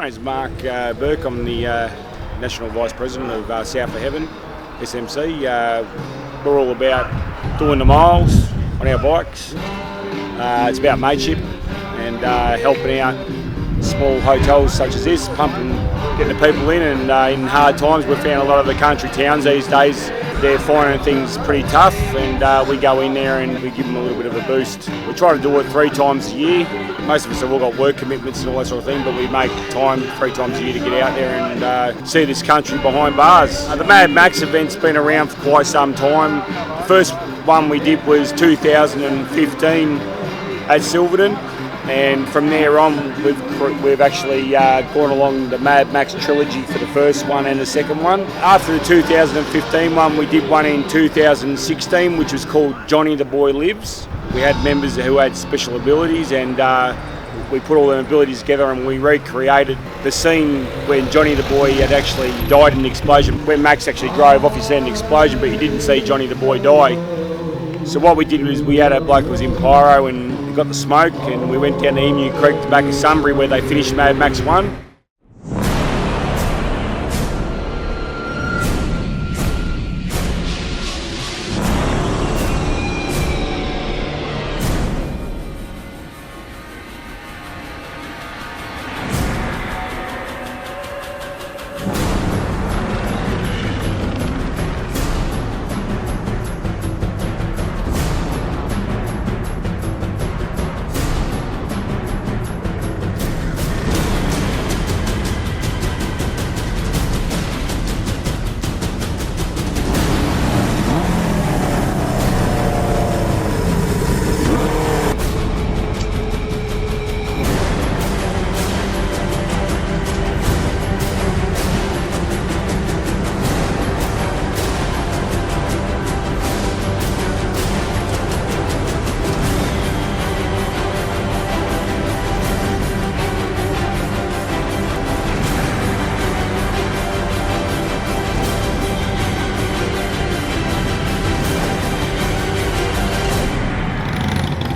My name's Mark Burke. I'm the National Vice President of South of Heaven, SMC. We're all about doing the miles on our bikes. It's about mateship and helping out small hotels such as this, pumping, getting the people in, and in hard times we've found a lot of the country towns these days, they're finding things pretty tough, and we go in there and we give them a little bit of a boost. We try to do it 3 times a year. Most of us have all got work commitments and all that sort of thing, but we make time 3 times a year to get out there and see this country behind bars. The Mad Max event's been around for quite some time. The first one we did was 2015 at Silverton, and from there on we've actually gone along the Mad Max trilogy for the first one and the second one. After the 2015 one, we did one in 2016 which was called Johnny the Boy Lives. We had members who had special abilities, and we put all their abilities together and we recreated the scene when Johnny the Boy had actually died in an explosion. When Max actually drove off, he seen an explosion, but you didn't see Johnny the Boy die. So what we did was we had a bloke who was in pyro and we got the smoke, and we went down to Emu Creek to back of Sunbury where they finished Mad Max 1.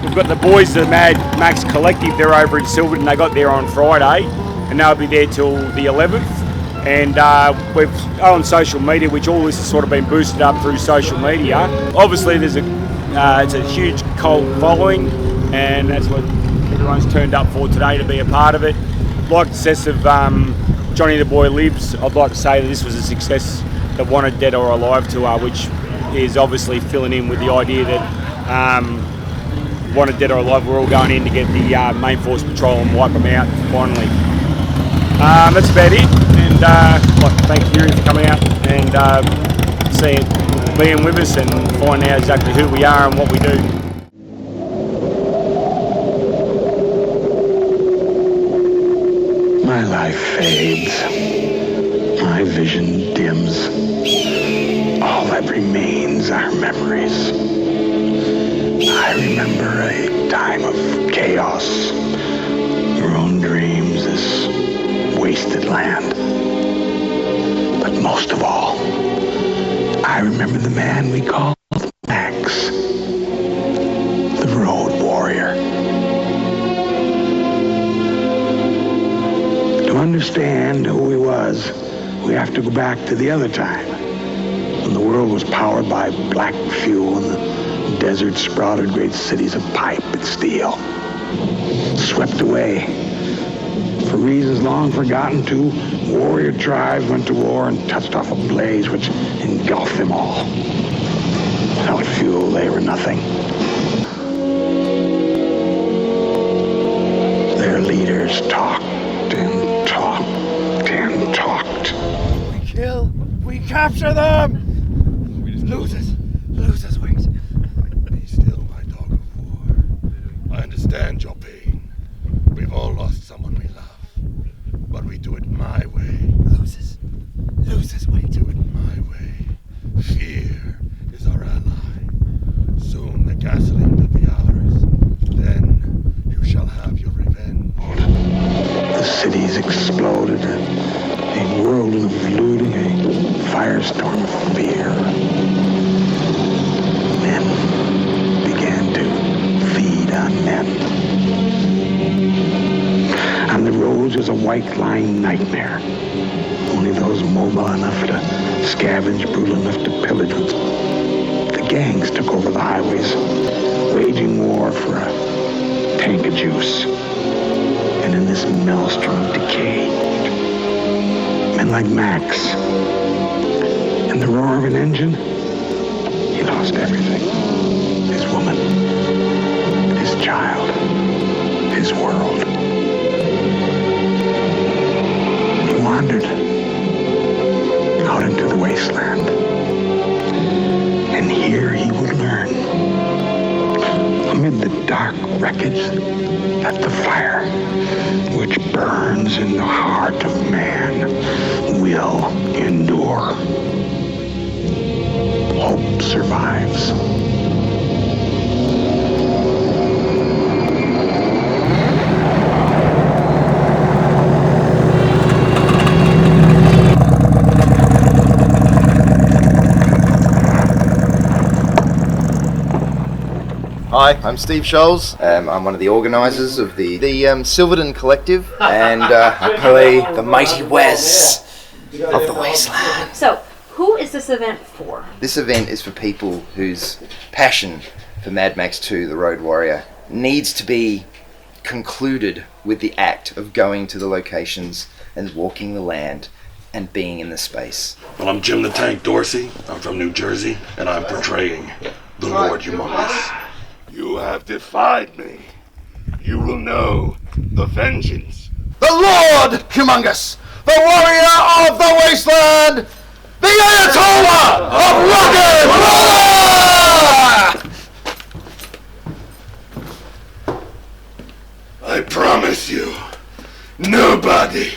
We've got the boys of the Mad Max Collective. They're over in Silverton. They got there on Friday and they'll be there till the 11th. And we've on social media, which all this has sort of been boosted up through social media. Obviously there's it's a huge cult following, and that's what everyone's turned up for today, to be a part of it. Like the success of Johnny the Boy Lives, I'd like to say that this was a success that Wanted Dead or Alive tour, which is obviously filling in with the idea that Wanted Dead or Alive, we're all going in to get the main force patrol and wipe them out finally. That's about it, and I'd like to thank you for coming out and being with us and finding out exactly who we are and what we do. My life fades, my vision dims. All that remains are memories. I remember a time of chaos, ruined dreams, this wasted land. But most of all, I remember the man we called Max, the road warrior. To understand who he was, we have to go back to the other time, when the world was powered by black fuel and the desert sprouted great cities of pipe and steel. Swept away. For reasons long forgotten, 2 warrior tribes went to war and touched off a blaze which engulfed them all. Without fuel, they were nothing. Their leaders talked and talked and talked. We kill, we capture them! We just lose his wings. Be still, my dog of war. I understand your pain. We've all lost someone we love. But we do it my way. Lose his wings. Do it my way. Fear is our ally. Soon the gasoline will be ours. Then you shall have your revenge. The cities exploded, a whirlwind of looting, a firestorm of fear. Men began to feed on men. On the roads was just a white-line nightmare. Only those mobile enough to scavenge, brutal enough to pillage. The gangs took over the highways, waging war for a tank of juice. And in this maelstrom of decay, men like Max, and the roar of an engine, he lost everything. His woman, his child, his world. He wandered out into the wasteland. And here he would learn, amid the dark wreckage, that the fire which burns in the heart of man will endure. Hope survives. Hi, I'm Steve Scholes. I'm one of the organisers of the Silverton Collective, and I play the mighty Wes of the Wasteland. So, who is this event for? This event is for people whose passion for Mad Max 2, The Road Warrior, needs to be concluded with the act of going to the locations and walking the land and being in the space. Well, I'm Jim the Tank Dorsey. I'm from New Jersey, and I'm portraying the Lord Humongous. You have defied me. You will know the vengeance. The Lord Humongous, the warrior of the wasteland, the Ayatollah of rock and roll! I promise you, nobody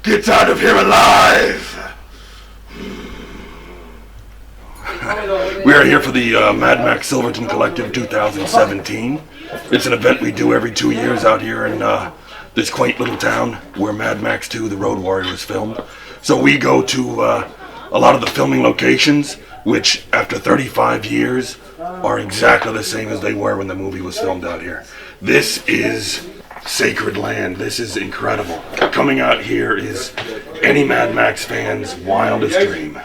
gets out of here alive. We are here for the Mad Max Silverton Collective 2017. It's an event we do every 2 years out here in this quaint little town where Mad Max 2, The Road Warrior was filmed. So we go to a lot of the filming locations, which after 35 years are exactly the same as they were when the movie was filmed out here. This is sacred land. This is incredible. Coming out here is any Mad Max fan's wildest dream.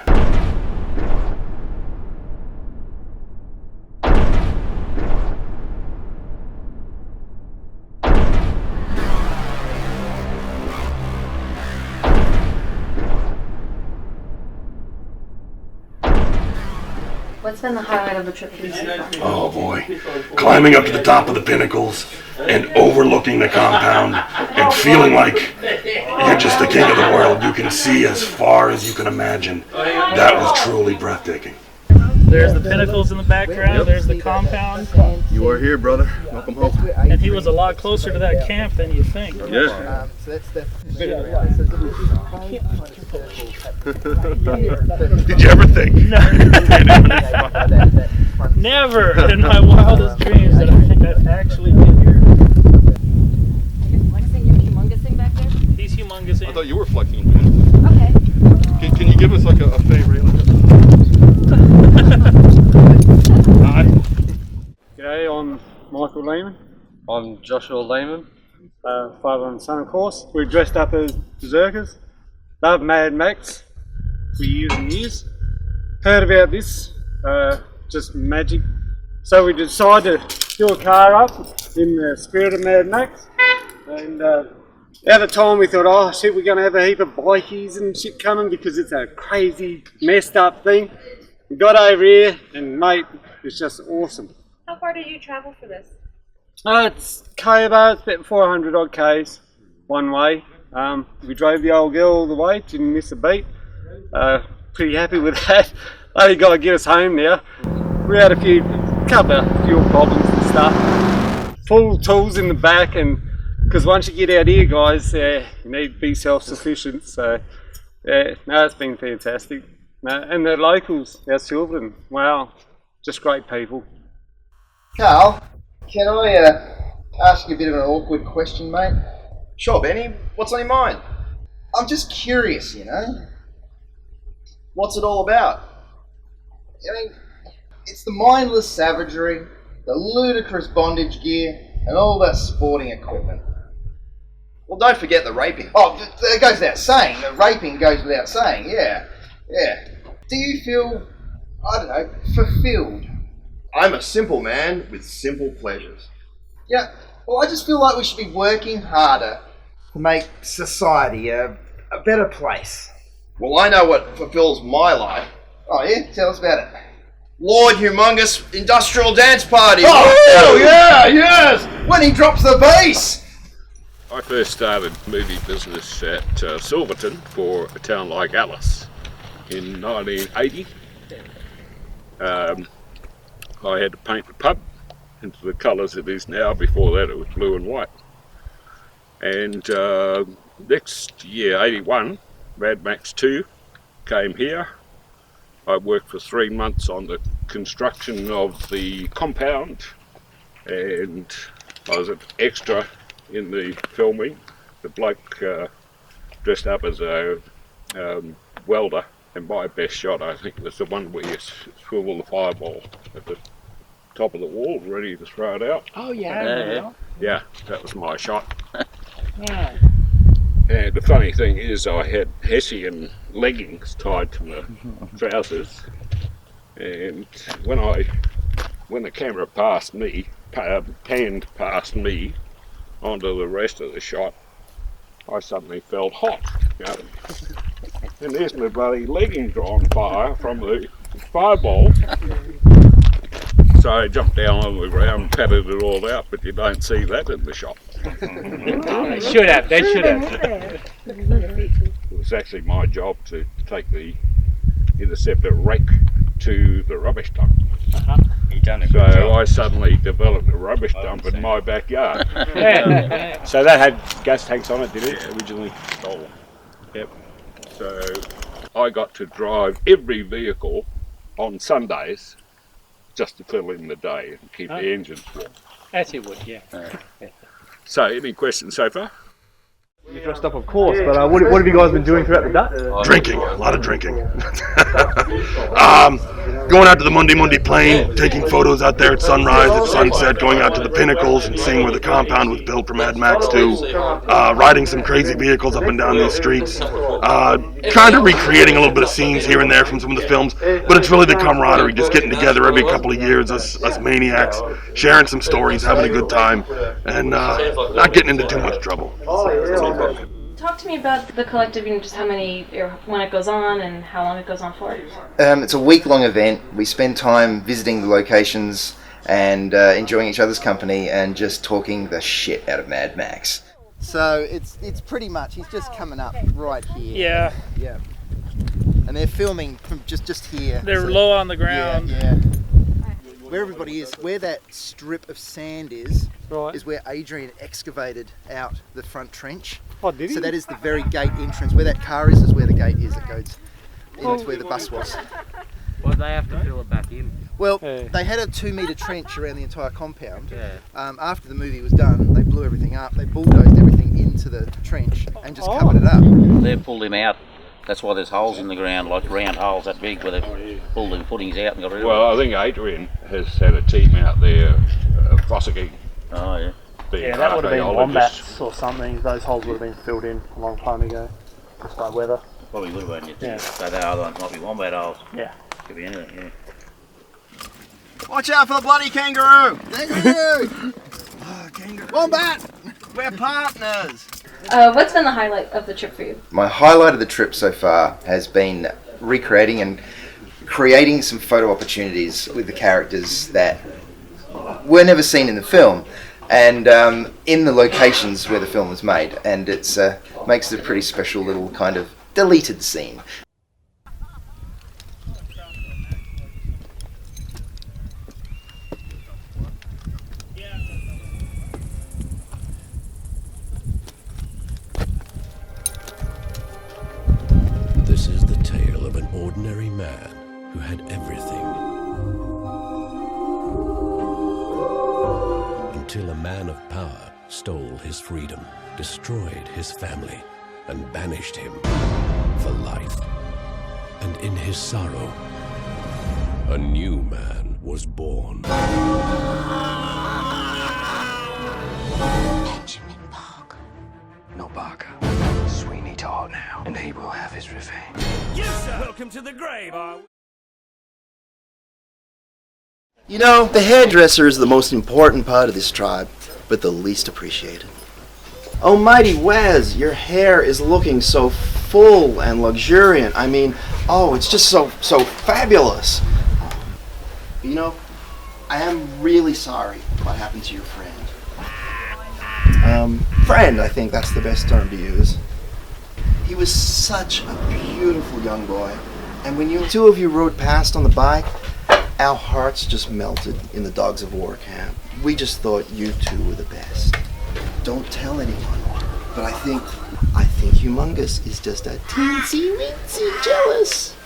What's been the highlight of the trip for you so far? Oh boy. Climbing up to the top of the pinnacles and overlooking the compound and feeling like you're just the king of the world. You can see as far as you can imagine. That was truly breathtaking. There's the pinnacles in the background, there's the compound. You are here, brother. Welcome home. And he was a lot closer to that camp than you think. Yeah. Did you ever think? Never in my wildest dreams that I think I'd actually be here. You're humongous back there? He's humongous. I thought you were flexing. Okay. Can you give us like a favour? Hi. G'day, I'm Michael Lehman. I'm Joshua Lehman. Father and son, of course. We're dressed up as berserkers. Love Mad Max for years and years. Heard about this, just magic. So we decided to do a car up in the spirit of Mad Max. And at the time we thought, oh shit, we're going to have a heap of bikies and shit coming because it's a crazy, messed up thing. We got over here and mate, it's just awesome. How far did you travel for this? It's Cobar, it's about 400 odd k's one way. We drove the old girl all the way, didn't miss a beat. Pretty happy with that. Only got to get us home now. We had a couple of fuel problems and stuff. Full tools in the back, and because once you get out here, guys, you need to be self-sufficient. So, yeah, no, it's been fantastic. No, and the locals, our Silverton, wow, just great people. Carl, can I ask you a bit of an awkward question, mate? Sure, Benny. What's on your mind? I'm just curious, you know. What's it all about? I mean, it's the mindless savagery, the ludicrous bondage gear, and all that sporting equipment. Well, don't forget the raping. Oh, it goes without saying. The raping goes without saying, yeah. Do you feel, I don't know, fulfilled? I'm a simple man with simple pleasures. Yeah, well, I just feel like we should be working harder to make society a better place. Well, I know what fulfills my life. Oh, yeah? Tell us about it. Lord Humongous Industrial Dance Party! Oh, hell yeah, yes! When he drops the bass! I first started movie business at Silverton for a town like Alice in 1980. I had to paint the pub into the colours it is now. Before that it was blue and white. And next year, 81, Mad Max 2 came here. I worked for 3 months on the construction of the compound, and I was an extra in the filming. The bloke dressed up as a welder, and my best shot, I think, was the one where you swivel the fireball at the top of the wall, ready to throw it out. Oh yeah. Yeah, that was my shot. Yeah. And the funny thing is, I had Hessian leggings tied to my trousers, and when the camera passed me, panned past me onto the rest of the shot, I suddenly felt hot. You know? And there's my bloody leggings on fire from the fireball. So I jumped down on the ground, patted it all out, but you don't see that in the shot. They should have. It was actually my job to take the interceptor wreck to the rubbish dump. You done a So good job. I suddenly developed a rubbish dump in my backyard. Yeah. So that had gas tanks on it, did it, originally? Oh, yep. So I got to drive every vehicle on Sundays just to fill in the day and keep the engines warm. As you would, yeah. So, any questions so far? You're dressed up, of course, but what have you guys been doing throughout the day? Drinking, a lot of drinking. Going out to the Monday Plain, taking photos out there at sunrise, at sunset, going out to the pinnacles and seeing where the compound was built for Mad Max 2, riding some crazy vehicles up and down these streets, kind of recreating a little bit of scenes here and there from some of the films, but it's really the camaraderie, just getting together every couple of years, us maniacs, sharing some stories, having a good time, and not getting into too much trouble. Talk to me about the collective, just how many, or when it goes on and how long it goes on for. It's a week-long event. We spend time visiting the locations and enjoying each other's company and just talking the shit out of Mad Max. So it's pretty much, he's just coming up right here. Yeah. And they're filming from just here. They're low on the ground. Yeah. Where everybody is, where that strip of sand is where Adrian excavated out the front trench. Oh, did he? So that is the very gate entrance. Where that car is where the gate is. It goes into where the bus was. Well, they have to fill it back in. Well, they had a 2-metre trench around the entire compound. After the movie was done, they blew everything up. They bulldozed everything into the trench and just covered it up. They've pulled him out. That's why there's holes in the ground, like round holes that big, where they've pulled the footings out and got rid of it. Well, I think Adrian has had a team out there fossicking. Oh, yeah. Yeah, that would have been wombats or something. Those holes would have been filled in a long time ago, just by weather. Probably would have been, yeah. So the other ones might be wombat holes. Yeah. Could be anything, yeah. Watch out for the bloody kangaroo! Kangaroo! Kangaroo! Wombat! We're partners! What's been the highlight of the trip for you? My highlight of the trip so far has been recreating and creating some photo opportunities with the characters that were never seen in the film, and in the locations where the film was made, and it's makes it a pretty special little kind of deleted scene. This is the tale of an ordinary man who had everything, until a man of power stole his freedom, destroyed his family, and banished him for life. And in his sorrow, a new man was born. Benjamin Parker. No his revenge. Yes, sir. Welcome to the grave. You know, the hairdresser is the most important part of this tribe, but the least appreciated. Almighty Waz, your hair is looking so full and luxuriant. I mean, oh, it's just so fabulous. You know, I am really sorry what happened to your friend. Friend, I think that's the best term to use. He was such a beautiful young boy. And when you two of you rode past on the bike, our hearts just melted in the Dogs of War camp. We just thought you two were the best. Don't tell anyone, but I think Humongous is just a teensy-weensy jealous.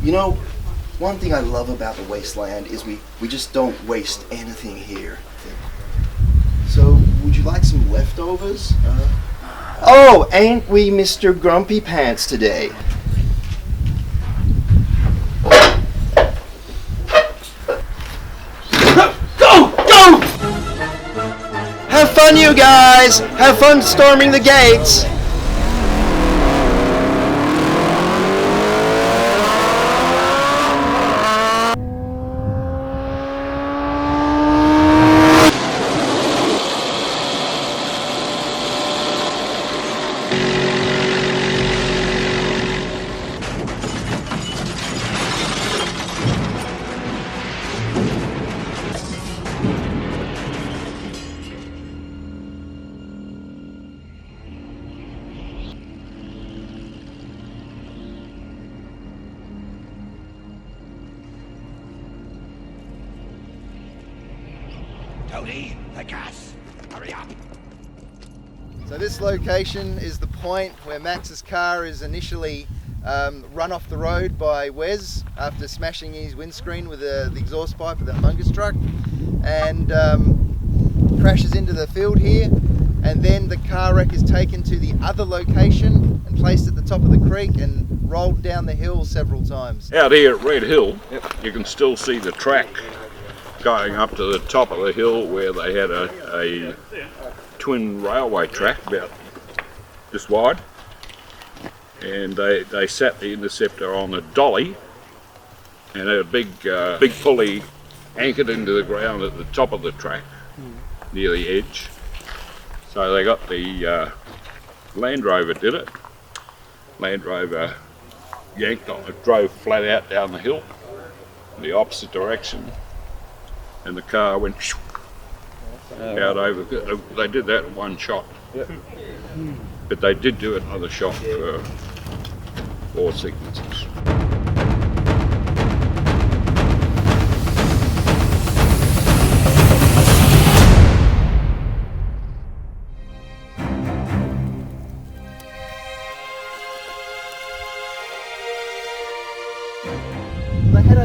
You know, one thing I love about the wasteland is we just don't waste anything here. So, would you like some leftovers? Oh, ain't we Mr. Grumpy Pants today? Go! Have fun, you guys! Have fun storming the gates! Tony, the gas! Hurry up! So this location is the point where Max's car is initially run off the road by Wes after smashing his windscreen with the exhaust pipe of the Humongous truck, and crashes into the field here, and then the car wreck is taken to the other location and placed at the top of the creek and rolled down the hill several times. Out here at Red Hill, you can still see the track going up to the top of the hill where they had a twin railway track about this wide, and they sat the interceptor on a dolly and had a big pulley anchored into the ground at the top of the track near the edge. So they got the Land Rover did it. Land Rover yanked on it, drove flat out down the hill in the opposite direction, and the car went out over. They did that in one shot. Yep. But they did do another shot for 4 sequences. They had a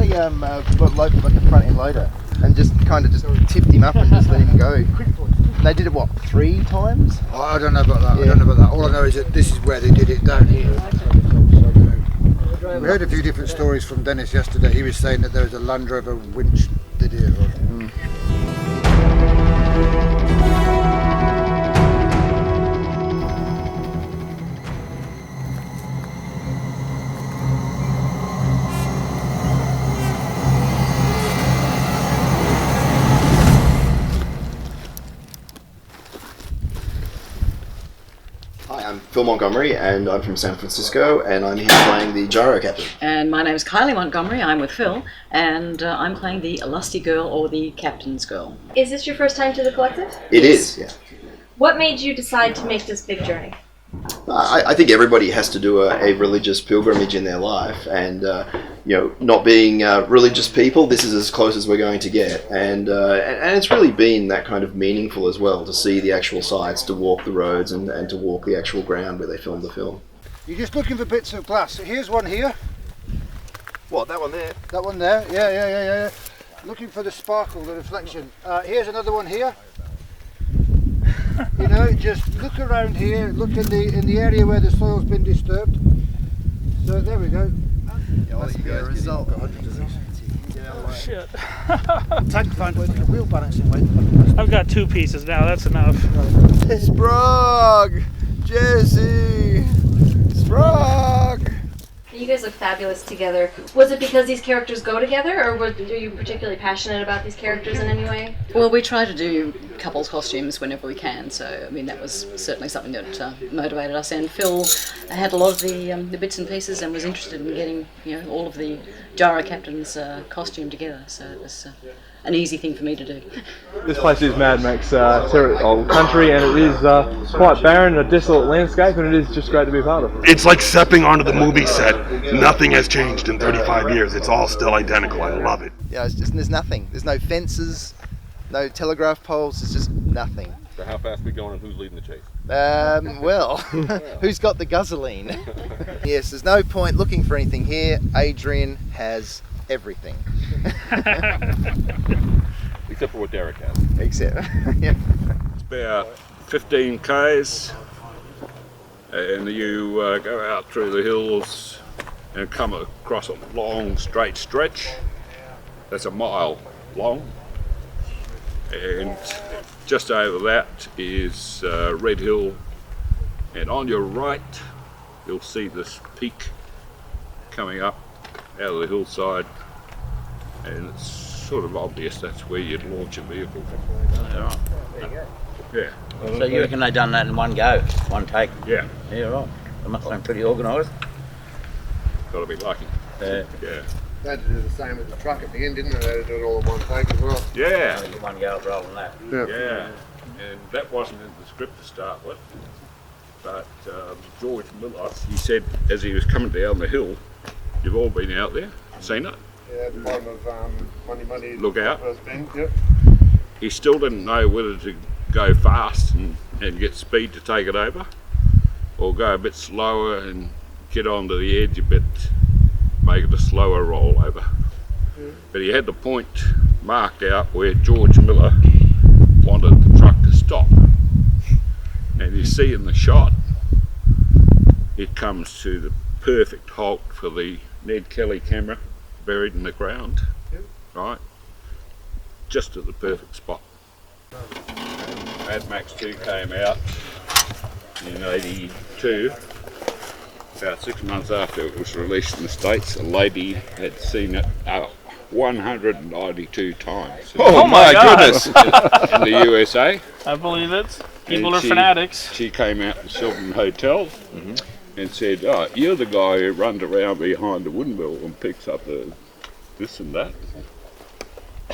like a front end loader, and just kind of just tipped him up and just let him go. And they did it what, 3 times? Oh, I don't know about that. Yeah. I don't know about that. All I know is that this is where they did it down here. We heard a few different stories from Dennis yesterday. He was saying that there was a Land Rover winch did it. I'm Phil Montgomery, and I'm from San Francisco, and I'm here playing the Gyro Captain. And my name's Kylie Montgomery, I'm with Phil, and I'm playing the Lusty Girl, or the Captain's Girl. Is this your first time to the collective? It is, yeah. What made you decide to make this big journey? I think everybody has to do a religious pilgrimage in their life, and you know, not being religious people, this is as close as we're going to get, and it's really been that kind of meaningful as well, to see the actual sites, to walk the roads, and to walk the actual ground where they filmed the film. You're just looking for bits of glass. Here's one here. What, that one there? That one there, yeah. Looking for the sparkle, the reflection. Here's another one here. You know, just look around here, look in the area where the soil's been disturbed. So there we go. That's a result. Shit. Tank fan with a wheel balancing weight. I've got 2 pieces now, that's enough. Sprague! Jesse! Sprock! You guys look fabulous together. Was it because these characters go together, or are you particularly passionate about these characters in any way? Well, we try to do couples costumes whenever we can, so I mean that was certainly something that motivated us. And Phil had a lot of the bits and pieces and was interested in getting all of the gyro captain's costume together, so it was an easy thing for me to do. This place is Mad Max old country, and it is quite barren, a desolate landscape, and it is just great to be a part of. It's like stepping onto the movie set. Nothing has changed in 35 years. It's all still identical. I love it. Yeah, it's just, there's nothing. There's no fences, no telegraph poles, it's just nothing. So how fast are we going and who's leading the chase? Well, who's got the guzzling? Yes, there's no point looking for anything here. Adrian has everything. Except for what Derek has. Except, yeah. It's about 15 k's, and you go out through the hills and come across a long straight stretch that's a mile long, and just over that is Red Hill, and on your right you'll see this peak coming up out of the hillside, and it's sort of obvious that's where you'd launch a vehicle from. Yeah. So you reckon they done that in one go, one take? Yeah. Yeah, right. They must have been pretty organised. Got to be lucky. Yeah. They had to do the same with the truck at the end, didn't they? They had to do it all in one take as well. Yeah. One go at rolling that. Yeah. And that wasn't in the script to start with, but George Miller, he said as he was coming down the hill, you've all been out there, seen it? Yeah, at the bottom of Money. Look out. First bend, yep. He still didn't know whether to go fast and get speed to take it over, or go a bit slower and get onto the edge a bit, make it a slower roll over. But he had the point marked out where George Miller wanted the truck to stop. And you see in the shot, it comes to the perfect halt for the Ned Kelly camera buried in the ground, right? Just at the perfect spot. Mad Max 2 came out in '82. About 6 months after it was released in the States, a lady had seen it 192 times. Oh my goodness! In the USA. I believe it. People And are fanatics. She came out to Silverton Hotel and said, "Oh, you're the guy who runs around behind the windmill and picks up the this and that."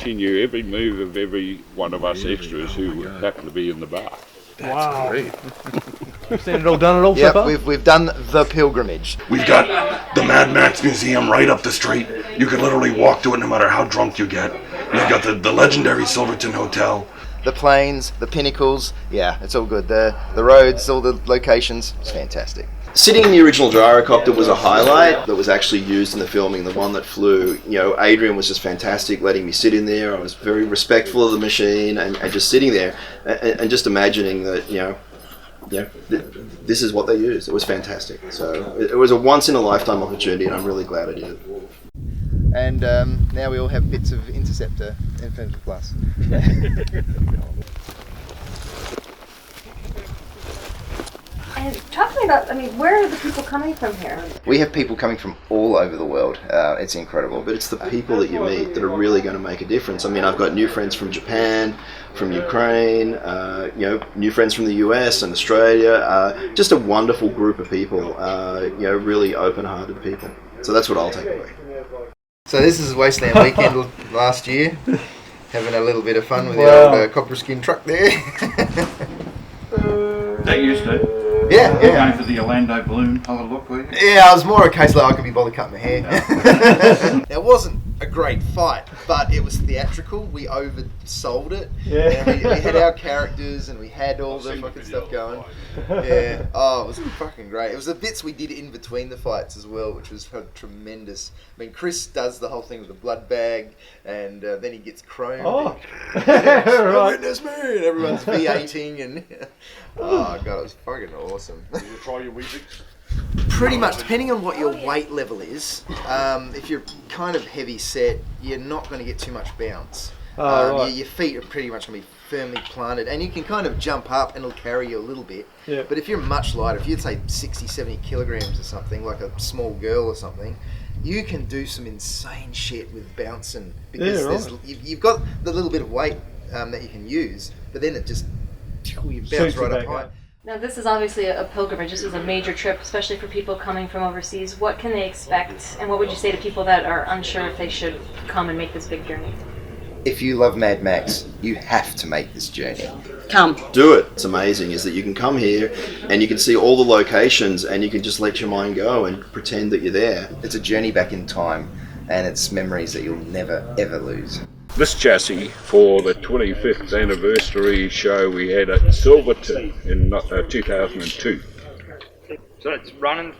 She knew every move of every one of us extras who happened to be in the bar. Wow. Great. Seen it all done it all so Yep, far? we've done the pilgrimage. We've got the Mad Max Museum right up the street. You can literally walk to it no matter how drunk you get. You've got the legendary Silverton Hotel. The plains, the pinnacles, yeah, it's all good. The roads, all the locations, it's fantastic. Sitting in the original gyrocopter was a highlight that was actually used in the filming, the one that flew. You know, Adrian was just fantastic letting me sit in there. I was very respectful of the machine and just sitting there and just imagining that, this is what they used. It was fantastic. So it was a once-in-a-lifetime opportunity, and I'm really glad I did it. And now we all have bits of Interceptor Infinity Plus. And talk to me about, where are the people coming from here? We have people coming from all over the world. It's incredible, but it's the people that you meet that are really going to make a difference. I mean, I've got new friends from Japan, from Ukraine, new friends from the US and Australia. Just a wonderful group of people. Really open-hearted people. So that's what I'll take away. So this is Wasteland Weekend last year. Having a little bit of fun with the old copper skin truck there. That used to. Yeah. Going for the Orlando balloon colour look, were you? Yeah, I was more a case like I could be bothered cutting my hair. Now, it wasn't a great fight, but it was theatrical. We oversold it. Yeah. And we had our characters and we had all the fucking stuff going. Yeah. Oh, it was fucking great. It was the bits we did in between the fights as well, which was tremendous. I mean, Chris does the whole thing with the blood bag, and then he gets chromed. Oh, right. Witness me! And everyone's V8ing, and oh god, it was fucking awesome. Did you try your Weebies? Pretty much, depending on what your weight level is. If you're kind of heavy set, you're not going to get too much bounce. Right. Your feet are pretty much going to be firmly planted, and you can kind of jump up and it'll carry you a little bit. Yeah. But if you're much lighter, if you'd say 60, 70 kilograms or something, like a small girl or something, you can do some insane shit with bouncing, because you've got the little bit of weight that you can use, but then it just, you bounce right up high. Now, this is obviously a pilgrimage. This is a major trip, especially for people coming from overseas. What can they expect, and what would you say to people that are unsure if they should come and make this big journey? If you love Mad Max, you have to make this journey. Come. Do it. It's amazing is that you can come here and you can see all the locations and you can just let your mind go and pretend that you're there. It's a journey back in time, and it's memories that you'll never, ever lose. This chassis for the 25th anniversary show we had at Silverton in 2002. So it's running?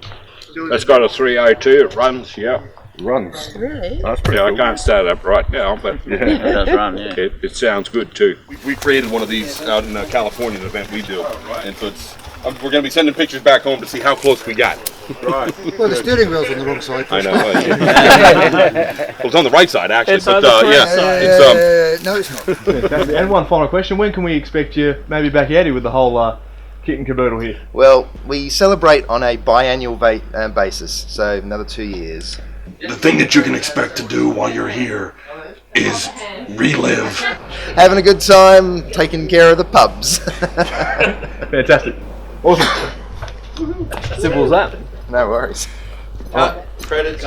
It's got a 302, it runs, yeah. Runs. Really? That's pretty Yeah, cool. I can't start up right now, but Yeah, it does run, yeah. It sounds good too. We created one of these out in California, an event we do, and so it's we're going to be sending pictures back home to see how close we got. Right. Well, the steering wheel's on the wrong side. I know. Well, it's on the right side actually, It's but on the yeah, side. it's No, it's not. And one final question: when can we expect you maybe back at it with the whole kit and caboodle here? Well, we celebrate on a biannual basis, so another 2 years. The thing that you can expect to do while you're here is relive. Having a good time, taking care of the pubs. Fantastic. Awesome. Simple as that. No worries. Credits.